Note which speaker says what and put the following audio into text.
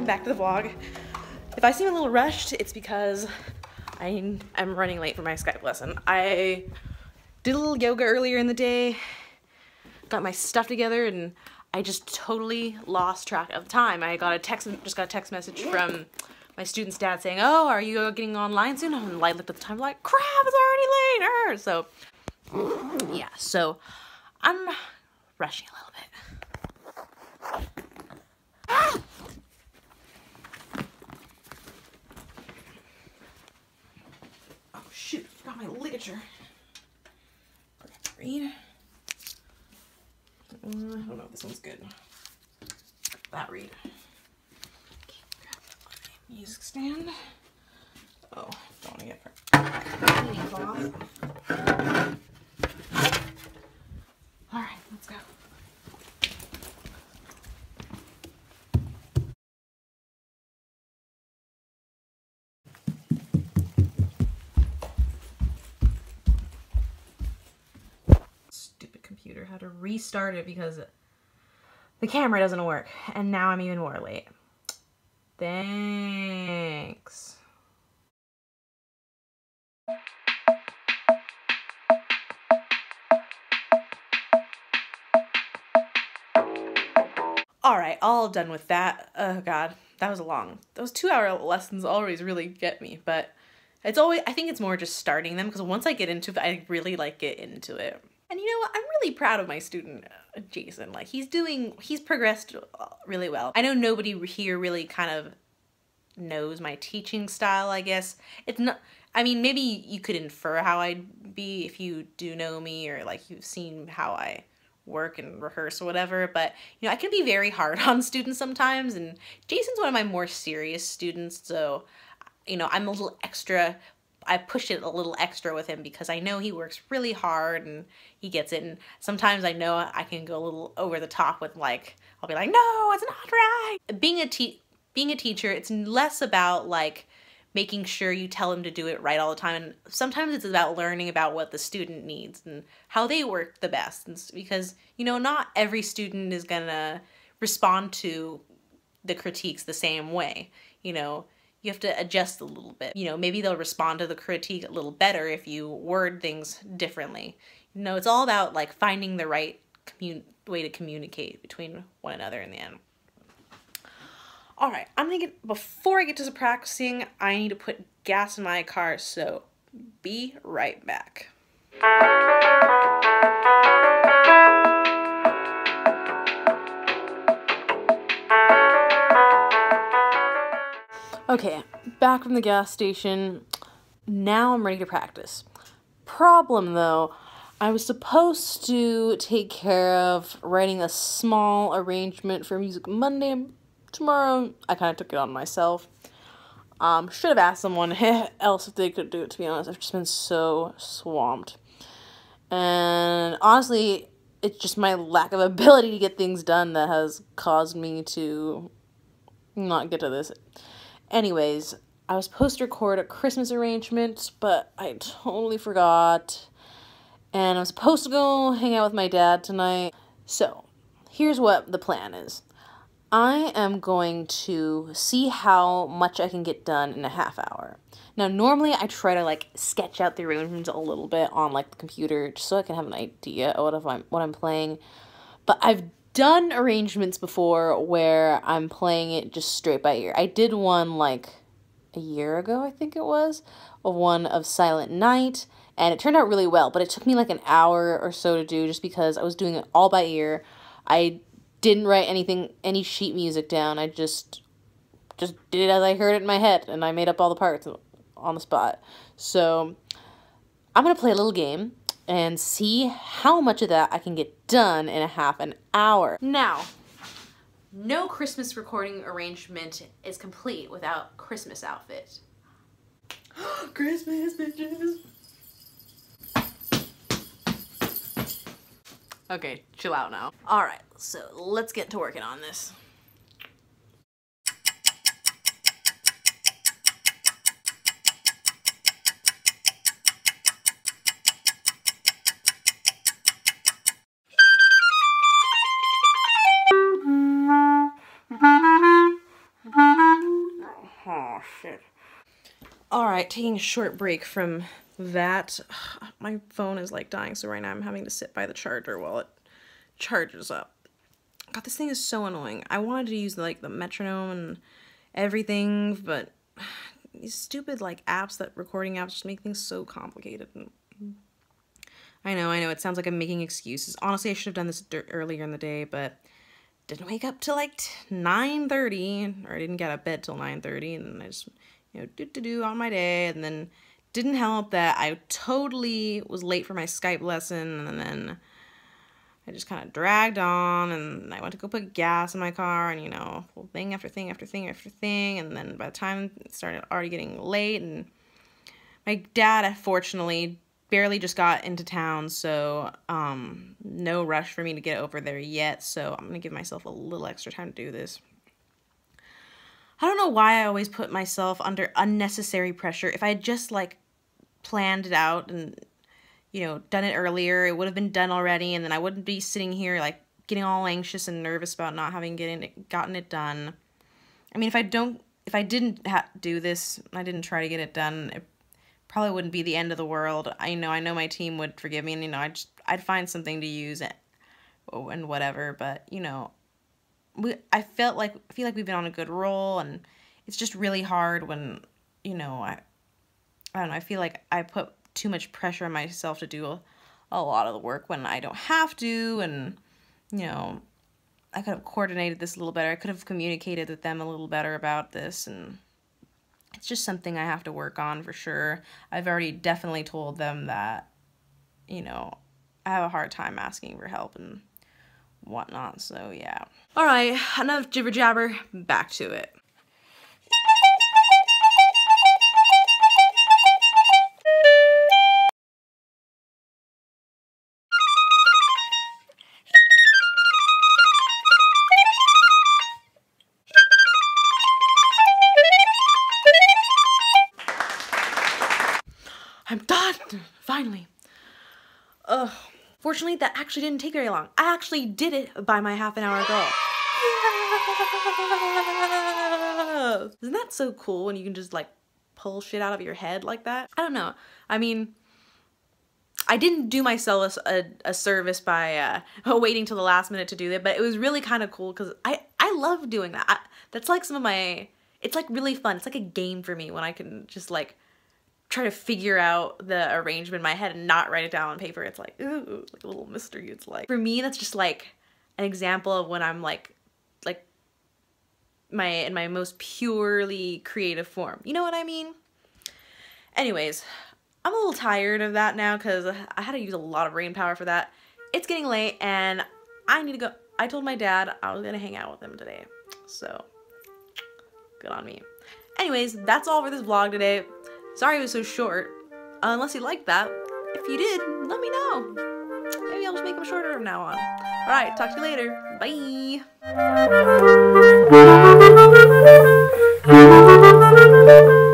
Speaker 1: back to the vlog. If I seem a little rushed, it's because I'm running late for my Skype lesson. I did a little yoga earlier in the day, got my stuff together, and I just totally lost track of time. I got a text message from my student's dad saying, "Oh, are you getting online soon?" And I looked at the time like, crap, it's already late. So yeah, so I'm rushing a little bit. Oh shoot, forgot my ligature. Forgot to read. I don't know if this one's good. That read. Grab my music stand. Oh, don't want to get cleaning cloth. Alright, let's go. Stupid computer. Had to restart it because the camera doesn't work. And now I'm even more late. Thanks. Alright, all done with that. Oh god, that was long. Those 2-hour lessons always really get me, but it's always, I think it's more just starting them, because once I get into it, I really get into it. And you know what, I'm really proud of my student, Jason. Like, he's progressed really well. I know nobody here really kind of knows my teaching style, I guess. It's not, I mean, maybe you could infer how I'd be if you do know me, or like you've seen how I work and rehearse or whatever, but you know, I can be very hard on students sometimes, and Jason's one of my more serious students, so you know, I'm a little extra, I push it a little extra with him because I know he works really hard and he gets it, and sometimes I know I can go a little over the top with, like, I'll be like, no, it's not right. Being a teacher, it's less about like making sure you tell them to do it right all the time, and sometimes it's about learning about what the student needs and how they work the best, and because you know, not every student is gonna respond to the critiques the same way. You know, you have to adjust a little bit. You know, maybe they'll respond to the critique a little better if you word things differently. You know, it's all about like finding the right way to communicate between one another in the end. All right, before I get to practicing, I need to put gas in my car, so be right back. Okay, back from the gas station. Now I'm ready to practice. Problem though, I was supposed to take care of writing a small arrangement for Music Monday. Tomorrow, I kind of took it on myself. Should have asked someone else if they could do it, to be honest. I've just been so swamped. And honestly, it's just my lack of ability to get things done that has caused me to not get to this. Anyways, I was supposed to record a Christmas arrangement, but I totally forgot. And I was supposed to go hang out with my dad tonight. So, here's what the plan is. I am going to see how much I can get done in a half hour. Now, normally I try to like sketch out the arrangements a little bit on like the computer just so I can have an idea of what I'm playing. But I've done arrangements before where I'm playing it just straight by ear. I did one like a year ago, I think it was, one of Silent Night, and it turned out really well, but it took me like an hour or so to do just because I was doing it all by ear. I didn't write any sheet music down. I just did it as I heard it in my head, and I made up all the parts on the spot. So I'm going to play a little game and see how much of that I can get done in a half an hour. Now, no Christmas recording arrangement is complete without Christmas outfit. Christmas bitches. Okay, chill out now. Alright, so let's get to working on this. Oh, shit. Alright, taking a short break from that. My phone is like dying, so right now I'm having to sit by the charger while it charges up. God, this thing is so annoying. I wanted to use like the metronome and everything, but these stupid like apps, that recording apps, just make things so complicated. I know, it sounds like I'm making excuses. Honestly, I should have done this earlier in the day, but didn't wake up till like 9:30, or I didn't get out of bed till 9:30, and then I just, you know, do on my day, and then didn't help that I totally was late for my Skype lesson, and then I just kind of dragged on, and I went to go put gas in my car, and, you know, thing after thing after thing after thing, and then by the time it started already getting late, and my dad, fortunately, barely just got into town, so no rush for me to get over there yet, so I'm gonna give myself a little extra time to do this. I don't know why I always put myself under unnecessary pressure. If I had just, like, planned it out and, you know, done it earlier, it would have been done already, and then I wouldn't be sitting here, like, getting all anxious and nervous about not having gotten it done. I mean, if I didn't do this, I didn't try to get it done, it probably wouldn't be the end of the world. I know my team would forgive me, and, you know, I'd find something to use and whatever, but, you know, I feel like we've been on a good roll, and it's just really hard when, you know, I don't know, I feel like I put too much pressure on myself to do a lot of the work when I don't have to, and, you know, I could have coordinated this a little better. I could have communicated with them a little better about this, and it's just something I have to work on for sure. I've already definitely told them that, you know, I have a hard time asking for help and whatnot, so yeah. Alright, enough jibber jabber, back to it. I'm done! Finally. Ugh. Fortunately, that actually didn't take very long. I actually did it by my half-an-hour goal. Yes! Isn't that so cool when you can just, like, pull shit out of your head like that? I don't know. I mean, I didn't do myself a service by waiting till the last minute to do that, but it was really kind of cool because I love doing that. That's like some of my... It's, like, really fun. It's like a game for me when I can just, like, try to figure out the arrangement in my head and not write it down on paper. It's like, ooh, like a little mystery. It's like, for me, that's just like an example of when I'm like in my most purely creative form. You know what I mean? Anyways, I'm a little tired of that now because I had to use a lot of brain power for that. It's getting late and I need to go. I told my dad I was gonna hang out with him today, so good on me. Anyways, that's all for this vlog today. Sorry it was so short, unless you liked that. If you did, let me know. Maybe I'll just make them shorter from now on. Alright, talk to you later. Bye!